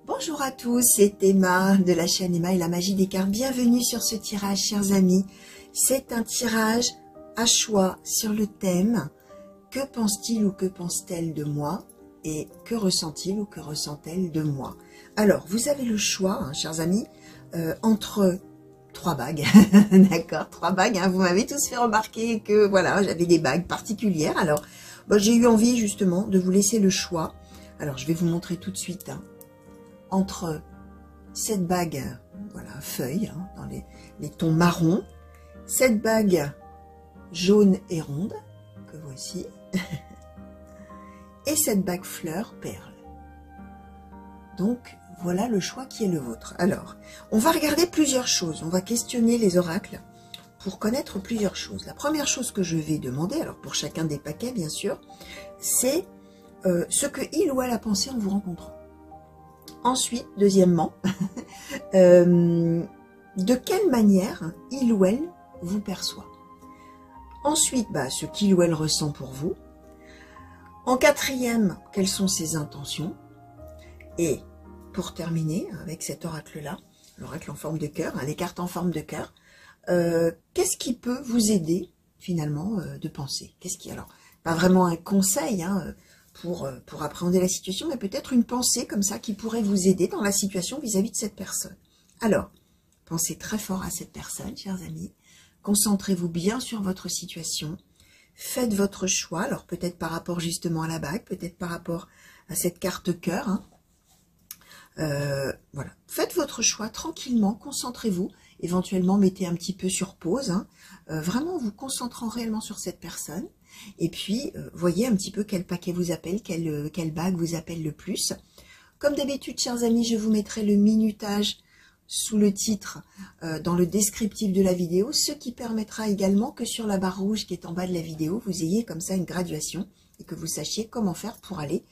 Bonjour à tous, c'est Emma de la chaîne Emma et la magie des cartes. Bienvenue sur ce tirage, chers amis. C'est un tirage à choix sur le thème « Que pense-t-il ou que pense-t-elle de moi ?» et « Que ressent-il ou que ressent-elle de moi ?» Alors, vous avez le choix, hein, chers amis, entre trois bagues. D'accord, trois bagues. Hein, vous m'avez tous fait remarquer que voilà, j'avais des bagues particulières. Alors, j'ai eu envie justement de vous laisser le choix. Alors, je vais vous montrer tout de suite, hein, entre cette bague, voilà, feuille, hein, dans les tons marrons, cette bague jaune et ronde, que voici, et cette bague fleur perle. Donc, voilà le choix qui est le vôtre. Alors, on va regarder plusieurs choses, on va questionner les oracles pour connaître plusieurs choses. La première chose que je vais demander, alors pour chacun des paquets bien sûr, c'est ce que il ou elle a pensé en vous rencontrant. Ensuite, deuxièmement, de quelle manière il ou elle vous perçoit. Ensuite, ce qu'il ou elle ressent pour vous. En quatrième, quelles sont ses intentions. Et pour terminer avec cet oracle-là, l'oracle en forme de cœur, hein, les cartes en forme de cœur, qu'est-ce qui peut vous aider finalement de penser? Qu'est-ce qui, alors, pas vraiment un conseil, hein, pour appréhender la situation, mais peut-être une pensée comme ça qui pourrait vous aider dans la situation vis-à-vis de cette personne. Alors, pensez très fort à cette personne, chers amis. Concentrez-vous bien sur votre situation. Faites votre choix, alors peut-être par rapport justement à la bague, peut-être par rapport à cette carte cœur. Hein. Voilà, faites votre choix tranquillement, concentrez-vous. Éventuellement, mettez un petit peu sur pause. Hein. Vraiment, vous concentrant réellement sur cette personne. Et puis, voyez un petit peu quel paquet vous appelle, quelle bague vous appelle le plus. Comme d'habitude, chers amis, je vous mettrai le minutage sous le titre dans le descriptif de la vidéo, ce qui permettra également que sur la barre rouge qui est en bas de la vidéo, vous ayez comme ça une graduation et que vous sachiez comment faire pour aller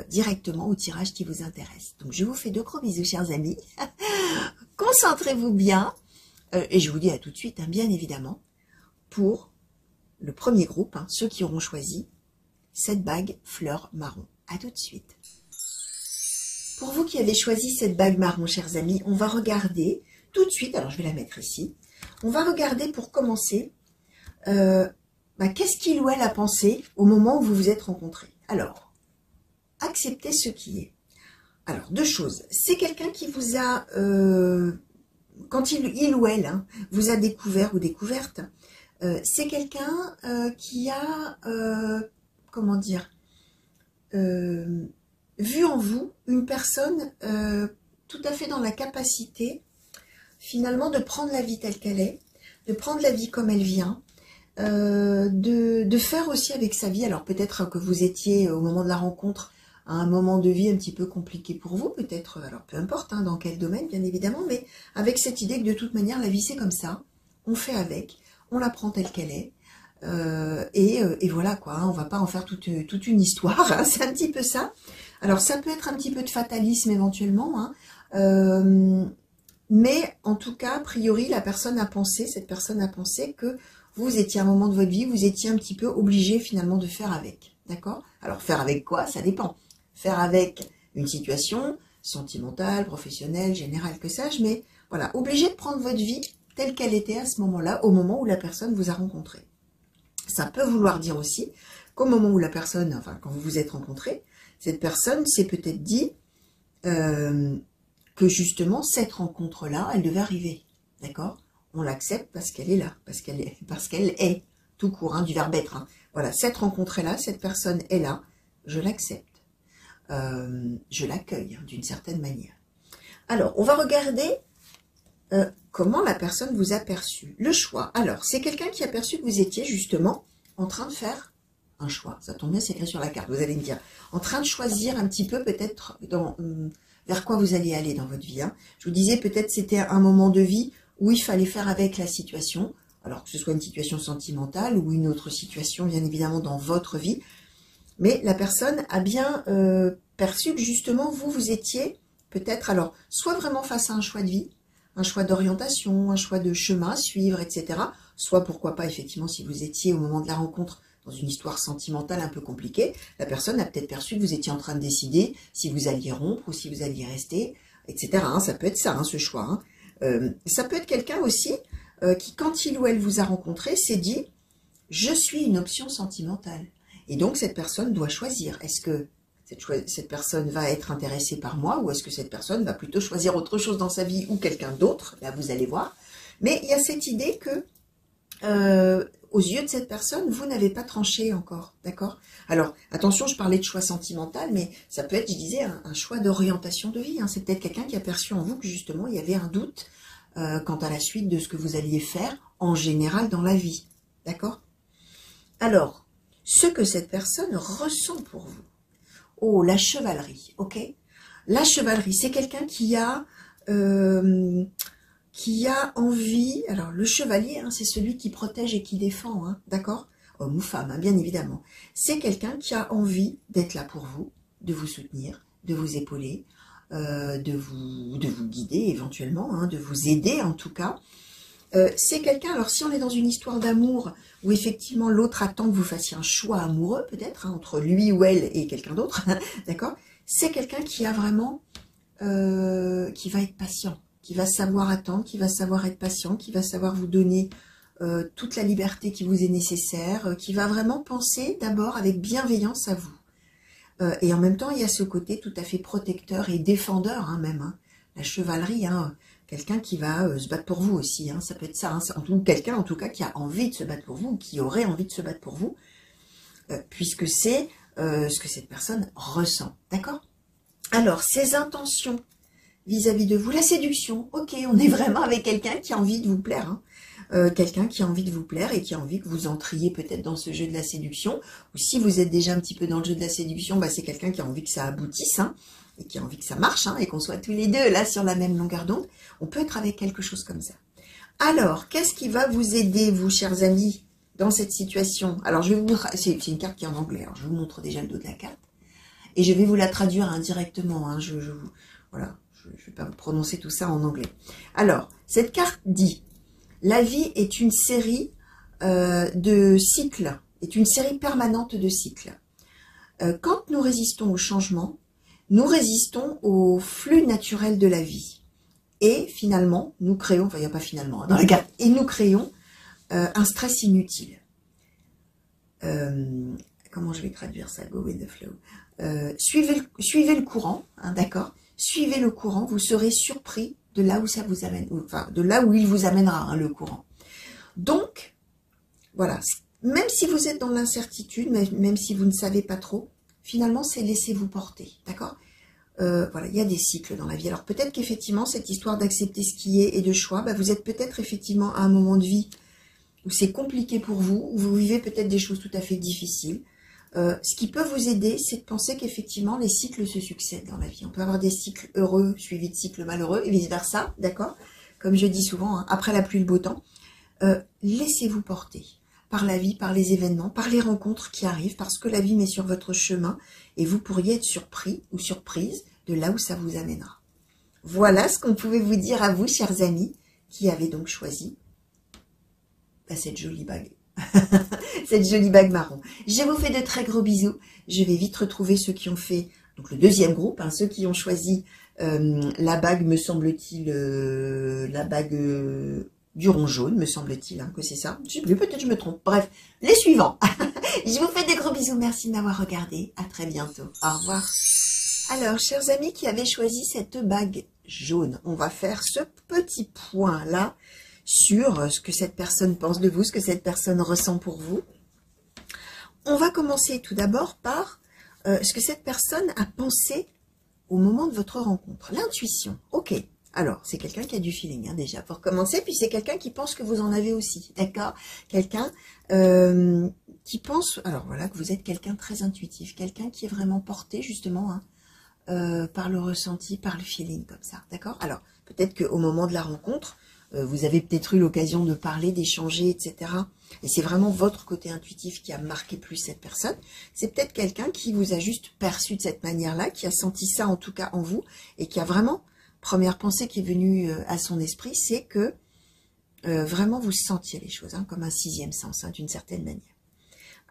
directement au tirage qui vous intéresse. Donc, je vous fais de gros bisous, chers amis. Concentrez-vous bien et je vous dis à tout de suite, hein, bien évidemment, pour le premier groupe, hein, ceux qui auront choisi cette bague fleur marron. À tout de suite. Pour vous qui avez choisi cette bague marron, chers amis, on va regarder tout de suite, alors je vais la mettre ici, on va regarder pour commencer, qu'est-ce qu'il ou elle a pensé au moment où vous vous êtes rencontrés. Alors, acceptez ce qui est. Alors, deux choses. C'est quelqu'un qui vous a, quand il ou elle, hein, vous a découvert ou découverte, c'est quelqu'un qui a, comment dire, vu en vous une personne tout à fait dans la capacité, finalement, de prendre la vie telle qu'elle est, de prendre la vie comme elle vient, de faire aussi avec sa vie. Alors peut-être que vous étiez au moment de la rencontre à un moment de vie un petit peu compliqué pour vous, peut-être, alors peu importe, hein, dans quel domaine, bien évidemment, mais avec cette idée que de toute manière, la vie c'est comme ça, on fait avec, on la prend telle qu'elle est, et voilà quoi, hein, on va pas en faire toute une histoire, hein, c'est un petit peu ça. Alors ça peut être un petit peu de fatalisme éventuellement, hein, mais en tout cas, a priori, cette personne a pensé que vous étiez à un moment de votre vie, vous étiez un petit peu obligé finalement de faire avec, d'accord? Alors faire avec quoi? Ça dépend. Faire avec une situation sentimentale, professionnelle, générale, que sais-je, mais voilà, obligé de prendre votre vie telle qu'elle était à ce moment-là, au moment où la personne vous a rencontré. Ça peut vouloir dire aussi qu'au moment où la personne, enfin quand vous vous êtes rencontrés, cette personne s'est peut-être dit que justement cette rencontre-là, elle devait arriver, d'accord? On l'accepte parce qu'elle est là, parce qu'elle est, tout court, hein, du verbe être. Hein. Voilà, cette rencontre-là, cette personne est là, je l'accepte, je l'accueille hein, d'une certaine manière. Alors, on va regarder comment la personne vous a perçu. Le choix. Alors, c'est quelqu'un qui a perçu que vous étiez justement en train de faire un choix. Ça tombe bien, c'est écrit sur la carte, vous allez me dire. En train de choisir un petit peu peut-être vers quoi vous allez aller dans votre vie. Hein. Je vous disais peut-être c'était un moment de vie où il fallait faire avec la situation. Alors que ce soit une situation sentimentale ou une autre situation, bien évidemment, dans votre vie. Mais la personne a bien perçu que justement, vous étiez peut-être, alors, soit vraiment face à un choix de vie, un choix d'orientation, un choix de chemin à suivre, etc. Soit, pourquoi pas, effectivement, si vous étiez au moment de la rencontre dans une histoire sentimentale un peu compliquée, la personne a peut-être perçu que vous étiez en train de décider si vous alliez rompre ou si vous alliez rester, etc. Hein, ça peut être ça, hein, ce choix. Hein. Ça peut être quelqu'un aussi qui, quand il ou elle vous a rencontré, s'est dit « je suis une option sentimentale ». Et donc, cette personne doit choisir. Est-ce que cette personne va être intéressée par moi ou est-ce que cette personne va plutôt choisir autre chose dans sa vie ou quelqu'un d'autre? Là, vous allez voir. Mais il y a cette idée que, aux yeux de cette personne, vous n'avez pas tranché encore. D'accord? Alors, attention, je parlais de choix sentimental, mais ça peut être, je disais, un choix d'orientation de vie. Hein. C'est peut-être quelqu'un qui a perçu en vous que, justement, il y avait un doute quant à la suite de ce que vous alliez faire en général dans la vie. D'accord? Alors, ce que cette personne ressent pour vous. Oh, la chevalerie, ok? La chevalerie, c'est quelqu'un qui a envie... Alors, le chevalier, hein, c'est celui qui protège et qui défend, hein, d'accord? Homme ou femme, hein, bien évidemment. C'est quelqu'un qui a envie d'être là pour vous, de vous soutenir, de vous épauler, de vous guider éventuellement, hein, de vous aider en tout cas. C'est quelqu'un, alors si on est dans une histoire d'amour où effectivement l'autre attend que vous fassiez un choix amoureux peut-être, hein, entre lui ou elle et quelqu'un d'autre, d'accord? C'est quelqu'un qui a vraiment, qui va être patient, qui va savoir attendre, qui va savoir être patient, qui va savoir vous donner toute la liberté qui vous est nécessaire, qui va vraiment penser d'abord avec bienveillance à vous. Et en même temps, il y a ce côté tout à fait protecteur et défendeur, hein, même, hein, la chevalerie, hein, quelqu'un qui va se battre pour vous aussi, hein, ça peut être ça, hein, quelqu'un en tout cas qui a envie de se battre pour vous, ou qui aurait envie de se battre pour vous, puisque c'est ce que cette personne ressent, d'accord? Alors, ses intentions vis-à-vis de vous, la séduction, ok, on est vraiment avec quelqu'un qui a envie de vous plaire, hein. Quelqu'un qui a envie de vous plaire et qui a envie que vous entriez peut-être dans ce jeu de la séduction, ou si vous êtes déjà un petit peu dans le jeu de la séduction, bah, c'est quelqu'un qui a envie que ça aboutisse, hein, et qui a envie que ça marche, hein, et qu'on soit tous les deux là sur la même longueur d'onde. On peut être avec quelque chose comme ça. Alors, qu'est-ce qui va vous aider, vous, chers amis, dans cette situation? Alors, je vais vous montrer, c'est une carte qui est en anglais, alors je vous montre déjà le dos de la carte, et je vais vous la traduire indirectement, hein, voilà, je ne vais pas vous prononcer tout ça en anglais. Alors, cette carte dit: la vie est une série de cycles, est une série permanente de cycles. Quand nous résistons au changement, nous résistons au flux naturel de la vie. Et finalement, nous créons, enfin il n'y a pas finalement, hein, dans la carte, et nous créons un stress inutile. Comment je vais traduire ça? Go with the flow. Suivez le courant, hein, d'accord? Suivez le courant, vous serez surpris de là où ça vous amène, enfin de là où il vous amènera, hein, le courant. Donc, voilà, même si vous êtes dans l'incertitude, même si vous ne savez pas trop, finalement c'est laissez-vous porter, d'accord? Voilà, il y a des cycles dans la vie. Alors peut-être qu'effectivement cette histoire d'accepter ce qui est et de choix, bah, vous êtes peut-être effectivement à un moment de vie où c'est compliqué pour vous, où vous vivez peut-être des choses tout à fait difficiles. Ce qui peut vous aider, c'est de penser qu'effectivement, les cycles se succèdent dans la vie. On peut avoir des cycles heureux suivis de cycles malheureux, et vice-versa, d'accord? Comme je dis souvent, hein, après la pluie, le beau temps. Laissez-vous porter par la vie, par les événements, par les rencontres qui arrivent, parce que la vie met sur votre chemin, et vous pourriez être surpris ou surprise de là où ça vous amènera. Voilà ce qu'on pouvait vous dire à vous, chers amis, qui avez donc choisi cette jolie bague. Cette jolie bague marron. Je vous fais de très gros bisous. Je vais vite retrouver ceux qui ont fait, donc le deuxième groupe, hein, ceux qui ont choisi la bague, me semble-t-il, la bague du rond jaune, me semble-t-il, hein, que c'est ça. Je sais plus, peut-être je me trompe. Bref, les suivants. Je vous fais des gros bisous. Merci de m'avoir regardé. À très bientôt. Au revoir. Alors, chers amis qui avaient choisi cette bague jaune, on va faire ce petit point-là sur ce que cette personne pense de vous, ce que cette personne ressent pour vous. On va commencer tout d'abord par ce que cette personne a pensé au moment de votre rencontre. L'intuition, ok. Alors, c'est quelqu'un qui a du feeling, hein, déjà, pour commencer, puis c'est quelqu'un qui pense que vous en avez aussi, d'accord? Quelqu'un qui pense, alors voilà, que vous êtes quelqu'un de très intuitif, quelqu'un qui est vraiment porté, justement, hein, par le ressenti, par le feeling, comme ça, d'accord? Alors, peut-être qu'au moment de la rencontre, vous avez peut-être eu l'occasion de parler, d'échanger, etc. Et c'est vraiment votre côté intuitif qui a marqué plus cette personne. C'est peut-être quelqu'un qui vous a juste perçu de cette manière-là, qui a senti ça en tout cas en vous, et qui a vraiment, première pensée qui est venue à son esprit, c'est que vraiment vous sentiez les choses, hein, comme un sixième sens, hein, d'une certaine manière.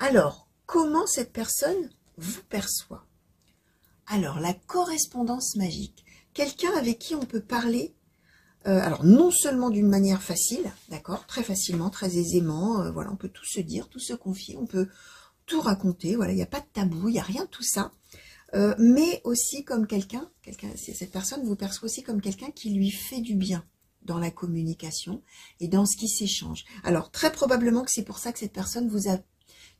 Alors, comment cette personne vous perçoit? Alors, la correspondance magique. Quelqu'un avec qui on peut parler, alors non seulement d'une manière facile, d'accord, très facilement, très aisément, voilà, on peut tout se dire, tout se confier, on peut tout raconter, voilà, il n'y a pas de tabou, il n'y a rien de tout ça, mais aussi comme quelqu'un, cette personne vous perçoit aussi comme quelqu'un qui lui fait du bien dans la communication et dans ce qui s'échange. Alors, très probablement que c'est pour ça que cette personne vous a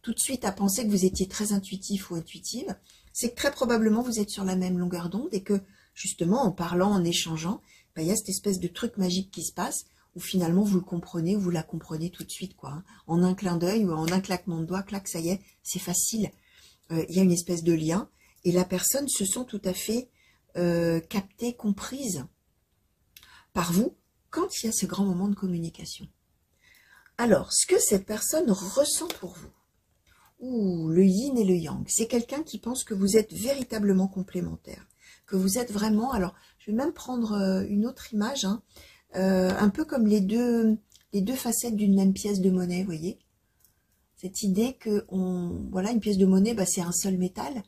tout de suite à penser que vous étiez très intuitif ou intuitive, c'est que très probablement vous êtes sur la même longueur d'onde et que justement en parlant, en échangeant, ben, il y a cette espèce de truc magique qui se passe où finalement vous le comprenez ou vous la comprenez tout de suite, quoi, hein. En un clin d'œil ou en un claquement de doigts, clac, ça y est, c'est facile. Il y a une espèce de lien et la personne se sent tout à fait captée, comprise par vous quand il y a ce grand moment de communication. Alors, ce que cette personne ressent pour vous, ouh, le yin et le yang, c'est quelqu'un qui pense que vous êtes véritablement complémentaires, que vous êtes vraiment, alors je vais même prendre une autre image, hein, un peu comme les deux facettes d'une même pièce de monnaie, vous voyez, cette idée que voilà, une pièce de monnaie, bah, c'est un seul métal,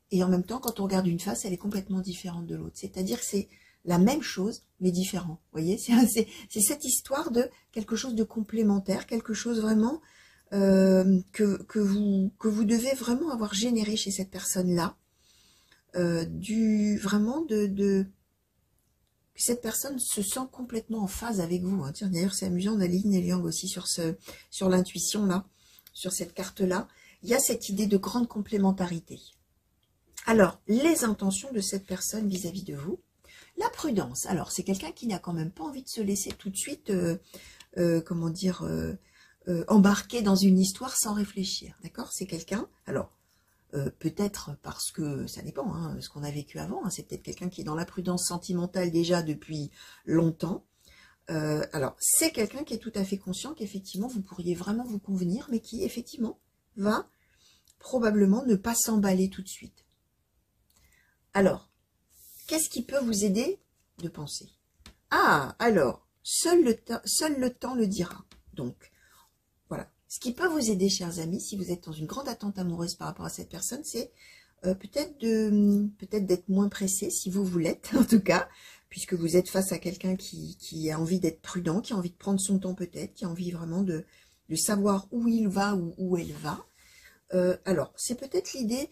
et en même temps, quand on regarde une face, elle est complètement différente de l'autre, c'est-à-dire que c'est la même chose, mais différent, vous voyez, c'est cette histoire de quelque chose de complémentaire, quelque chose vraiment que vous devez vraiment avoir généré chez cette personne-là, vraiment que cette personne se sent complètement en phase avec vous, hein. Tiens, d'ailleurs, c'est amusant, on a Yin et Yang aussi sur l'intuition, là, sur cette carte-là. Il y a cette idée de grande complémentarité. Alors, les intentions de cette personne vis-à-vis de vous. La prudence. Alors, c'est quelqu'un qui n'a quand même pas envie de se laisser tout de suite, comment dire, embarquer dans une histoire sans réfléchir, d'accord? C'est quelqu'un, alors, peut-être parce que, ça dépend, hein, ce qu'on a vécu avant, hein, c'est peut-être quelqu'un qui est dans la prudence sentimentale déjà depuis longtemps. Alors, c'est quelqu'un qui est tout à fait conscient qu'effectivement, vous pourriez vraiment vous convenir, mais qui, effectivement, va probablement ne pas s'emballer tout de suite. Alors, qu'est-ce qui peut vous aider de penser? Ah, alors, seul le temps le dira. Donc, voilà. Ce qui peut vous aider, chers amis, si vous êtes dans une grande attente amoureuse par rapport à cette personne, c'est peut-être d'être moins pressé, si vous l'êtes, en tout cas, puisque vous êtes face à quelqu'un qui a envie d'être prudent, qui a envie de prendre son temps peut-être, qui a envie vraiment de savoir où il va ou où elle va. Alors, c'est peut-être l'idée,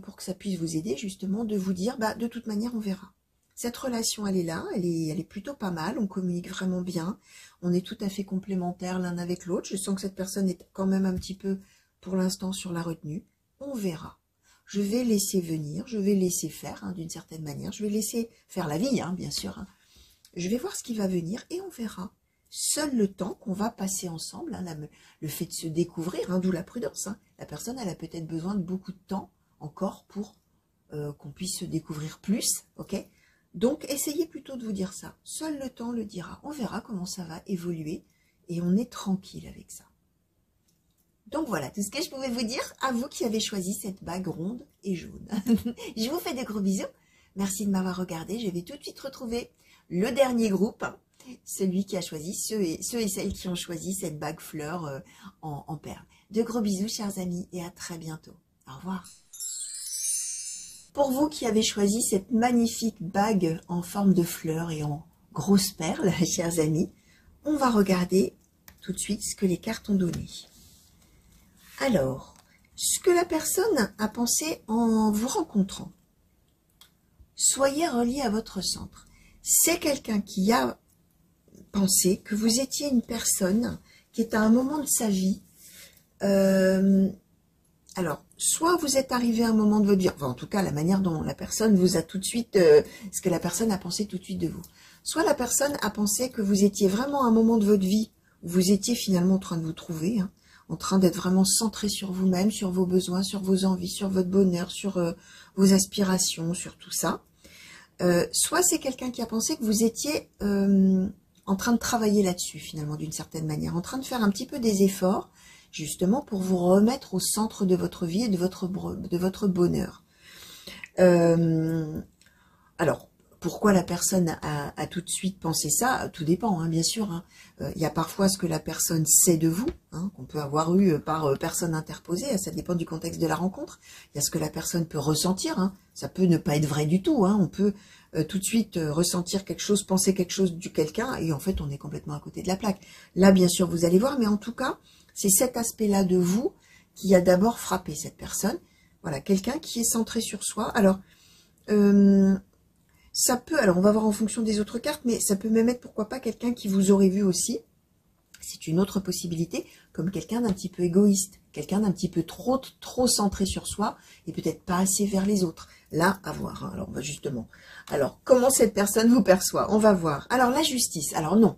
pour que ça puisse vous aider, justement, de vous dire, bah, de toute manière, on verra. Cette relation, elle est là, elle est plutôt pas mal, on communique vraiment bien, on est tout à fait complémentaires l'un avec l'autre. Je sens que cette personne est quand même un petit peu, pour l'instant, sur la retenue. On verra. Je vais laisser venir, je vais laisser faire, hein, d'une certaine manière. Je vais laisser faire la vie, hein, bien sûr, hein. Je vais voir ce qui va venir et on verra. Seul le temps qu'on va passer ensemble, hein, le fait de se découvrir, hein, d'où la prudence, hein. La personne, elle a peut-être besoin de beaucoup de temps encore pour qu'on puisse se découvrir plus, ok? Donc, essayez plutôt de vous dire ça. Seul le temps le dira. On verra comment ça va évoluer et on est tranquille avec ça. Donc voilà, tout ce que je pouvais vous dire à vous qui avez choisi cette bague ronde et jaune. Je vous fais de gros bisous. Merci de m'avoir regardé. Je vais tout de suite retrouver le dernier groupe, hein, celui qui a choisi, ceux et celles qui ont choisi cette bague fleur en perles. De gros bisous, chers amis, et à très bientôt. Au revoir. Pour vous qui avez choisi cette magnifique bague en forme de fleur et en grosses perles, chers amis, on va regarder tout de suite ce que les cartes ont donné. Alors, ce que la personne a pensé en vous rencontrant. Soyez relié à votre centre. C'est quelqu'un qui a pensé que vous étiez une personne qui est à un moment de sa vie. Alors, soit vous êtes arrivé à un moment de votre vie, enfin en tout cas la manière dont la personne vous a tout de suite, ce que la personne a pensé tout de suite de vous. Soit la personne a pensé que vous étiez vraiment à un moment de votre vie où vous étiez finalement en train de vous trouver, hein, en train d'être vraiment centré sur vous-même, sur vos besoins, sur vos envies, sur votre bonheur, sur vos aspirations, sur tout ça. Soit c'est quelqu'un qui a pensé que vous étiez en train de travailler là-dessus finalement d'une certaine manière, en train de faire un petit peu des efforts justement pour vous remettre au centre de votre vie et de votre bonheur. Alors, pourquoi la personne a tout de suite pensé ça, tout dépend, hein, bien sûr. Hein. Il y a parfois ce que la personne sait de vous, hein, qu'on peut avoir eu par personne interposée, ça dépend du contexte de la rencontre. Il y a ce que la personne peut ressentir, hein. Ça peut ne pas être vrai du tout. Hein. On peut tout de suite ressentir quelque chose, penser quelque chose du quelqu'un, et en fait on est complètement à côté de la plaque. Là, bien sûr, vous allez voir, mais en tout cas, c'est cet aspect-là de vous qui a d'abord frappé cette personne. Voilà, quelqu'un qui est centré sur soi. Alors, ça peut, alors on va voir en fonction des autres cartes, mais ça peut même être, pourquoi pas, quelqu'un qui vous aurait vu aussi. C'est une autre possibilité, comme quelqu'un d'un petit peu égoïste, quelqu'un d'un petit peu trop centré sur soi, et peut-être pas assez vers les autres. Là, à voir. Hein. Alors, justement. Alors, comment cette personne vous perçoit? On va voir. Alors, la justice. Alors, non.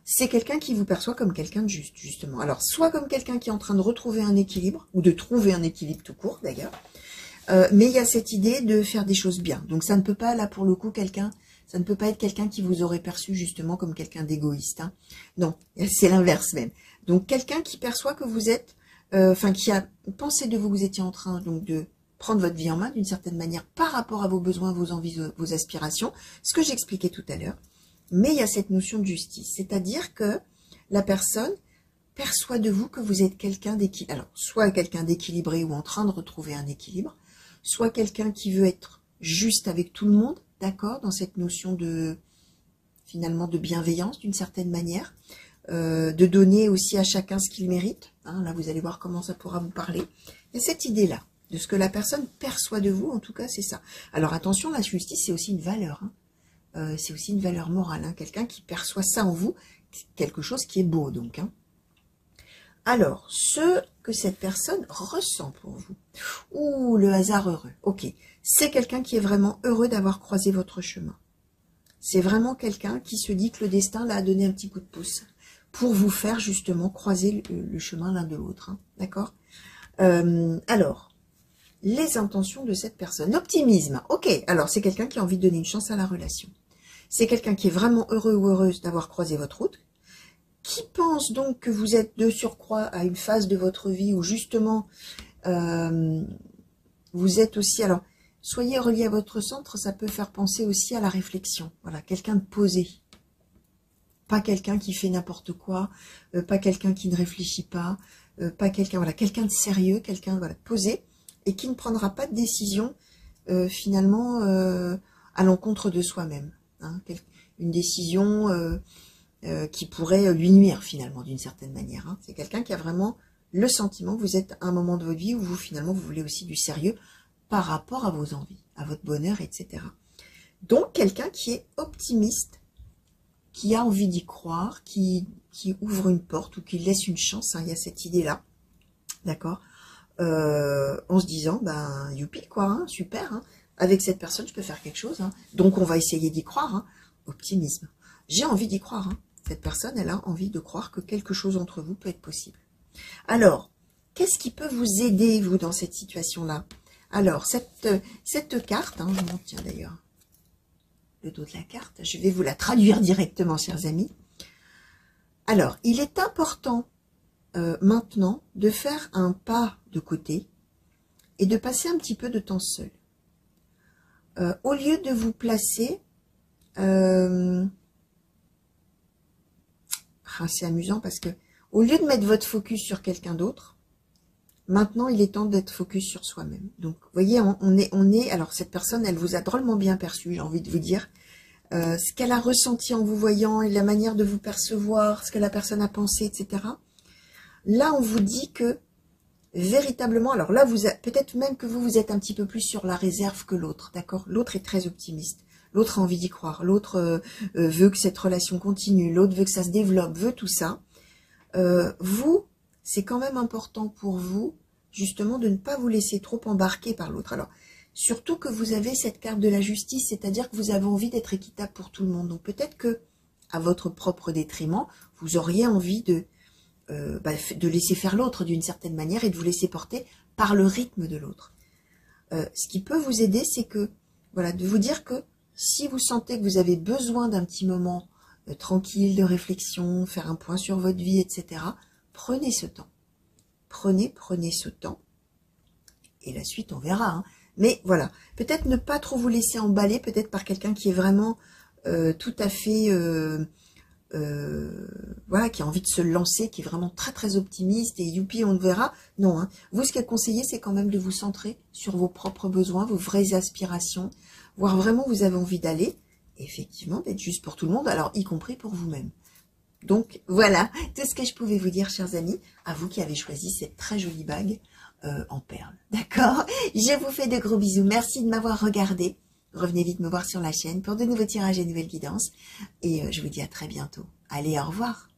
C'est quelqu'un qui vous perçoit comme quelqu'un de juste, justement. Alors, soit comme quelqu'un qui est en train de retrouver un équilibre, ou de trouver un équilibre tout court, d'ailleurs. Mais il y a cette idée de faire des choses bien. Donc, ça ne peut pas, là, pour le coup, ça ne peut pas être quelqu'un qui vous aurait perçu, justement, comme quelqu'un d'égoïste. Hein. Non, c'est l'inverse même. Donc, quelqu'un qui perçoit que vous êtes, qui a pensé de vous, vous étiez en train, donc, de prendre votre vie en main, d'une certaine manière, par rapport à vos besoins, vos envies, vos aspirations, ce que j'expliquais tout à l'heure. Mais il y a cette notion de justice, c'est-à-dire que la personne perçoit de vous que vous êtes quelqu'un d'équilibré, alors soit quelqu'un d'équilibré ou en train de retrouver un équilibre, soit quelqu'un qui veut être juste avec tout le monde, d'accord, dans cette notion de, finalement, de bienveillance d'une certaine manière, de donner aussi à chacun ce qu'il mérite, hein, là vous allez voir comment ça pourra vous parler, il y a cette idée-là, de ce que la personne perçoit de vous, en tout cas c'est ça. Alors attention, la justice c'est aussi une valeur, hein. C'est aussi une valeur morale, hein, quelqu'un qui perçoit ça en vous, quelque chose qui est beau donc. Hein. Alors, ce que cette personne ressent pour vous, ouh, le hasard heureux, ok, c'est quelqu'un qui est vraiment heureux d'avoir croisé votre chemin. C'est vraiment quelqu'un qui se dit que le destin l'a donné un petit coup de pouce pour vous faire justement croiser le chemin l'un de l'autre, hein, d'accord. Alors, les intentions de cette personne, l'optimisme, ok, alors c'est quelqu'un qui a envie de donner une chance à la relation. C'est quelqu'un qui est vraiment heureux ou heureuse d'avoir croisé votre route, qui pense donc que vous êtes de surcroît à une phase de votre vie où justement vous êtes aussi, alors soyez relié à votre centre, ça peut faire penser aussi à la réflexion, voilà, quelqu'un de posé, pas quelqu'un qui fait n'importe quoi, pas quelqu'un qui ne réfléchit pas, pas quelqu'un, voilà, quelqu'un de sérieux, quelqu'un, voilà, posé, et qui ne prendra pas de décision finalement à l'encontre de soi-même. Hein, une décision qui pourrait lui nuire finalement d'une certaine manière. Hein. C'est quelqu'un qui a vraiment le sentiment que vous êtes à un moment de votre vie où vous finalement vous voulez aussi du sérieux par rapport à vos envies, à votre bonheur, etc. Donc quelqu'un qui est optimiste, qui a envie d'y croire, qui ouvre une porte ou qui laisse une chance, hein, il y a cette idée-là, d'accord, en se disant, ben youpi quoi, hein, super, hein, avec cette personne, je peux faire quelque chose. Hein. Donc, on va essayer d'y croire. Hein. Optimisme. J'ai envie d'y croire. Hein. Cette personne, elle a envie de croire que quelque chose entre vous peut être possible. Alors, qu'est-ce qui peut vous aider, vous, dans cette situation-là? Alors, cette carte, hein, je m'en tiens d'ailleurs le dos de la carte, je vais vous la traduire directement, chers amis. Alors, il est important maintenant de faire un pas de côté et de passer un petit peu de temps seul. Au lieu de vous placer, c'est amusant parce que au lieu de mettre votre focus sur quelqu'un d'autre, maintenant il est temps d'être focus sur soi-même. Donc, vous voyez, on est. Alors cette personne, elle vous a drôlement bien perçu, j'ai envie de vous dire, ce qu'elle a ressenti en vous voyant et la manière de vous percevoir, ce que la personne a pensé, etc. Là, on vous dit que véritablement, alors là, peut-être même que vous êtes un petit peu plus sur la réserve que l'autre, d'accord? L'autre est très optimiste, l'autre a envie d'y croire, l'autre veut que cette relation continue, l'autre veut que ça se développe, veut tout ça. Vous, c'est quand même important pour vous, justement, de ne pas vous laisser trop embarquer par l'autre. Alors, surtout que vous avez cette carte de la justice, c'est-à-dire que vous avez envie d'être équitable pour tout le monde. Donc, peut-être que, à votre propre détriment, vous auriez envie de laisser faire l'autre d'une certaine manière et de vous laisser porter par le rythme de l'autre. Ce qui peut vous aider, c'est que, voilà, de vous dire que si vous sentez que vous avez besoin d'un petit moment tranquille de réflexion, faire un point sur votre vie, etc., prenez ce temps. Prenez ce temps. Et la suite, on verra. Hein. Mais voilà, peut-être ne pas trop vous laisser emballer, peut-être par quelqu'un qui est vraiment tout à fait, voilà, qui a envie de se lancer, qui est vraiment très très optimiste et youpi, on verra. Non, hein. Vous, ce qu'elle conseillé, c'est quand même de vous centrer sur vos propres besoins, vos vraies aspirations, voir vraiment où vous avez envie d'aller, et effectivement, d'être juste pour tout le monde, alors y compris pour vous-même. Donc voilà, tout ce que je pouvais vous dire, chers amis, à vous qui avez choisi cette très jolie bague en perles. D'accord? Je vous fais de gros bisous. Merci de m'avoir regardé. Revenez vite me voir sur la chaîne pour de nouveaux tirages et de nouvelles guidances. Et je vous dis à très bientôt. Allez, au revoir.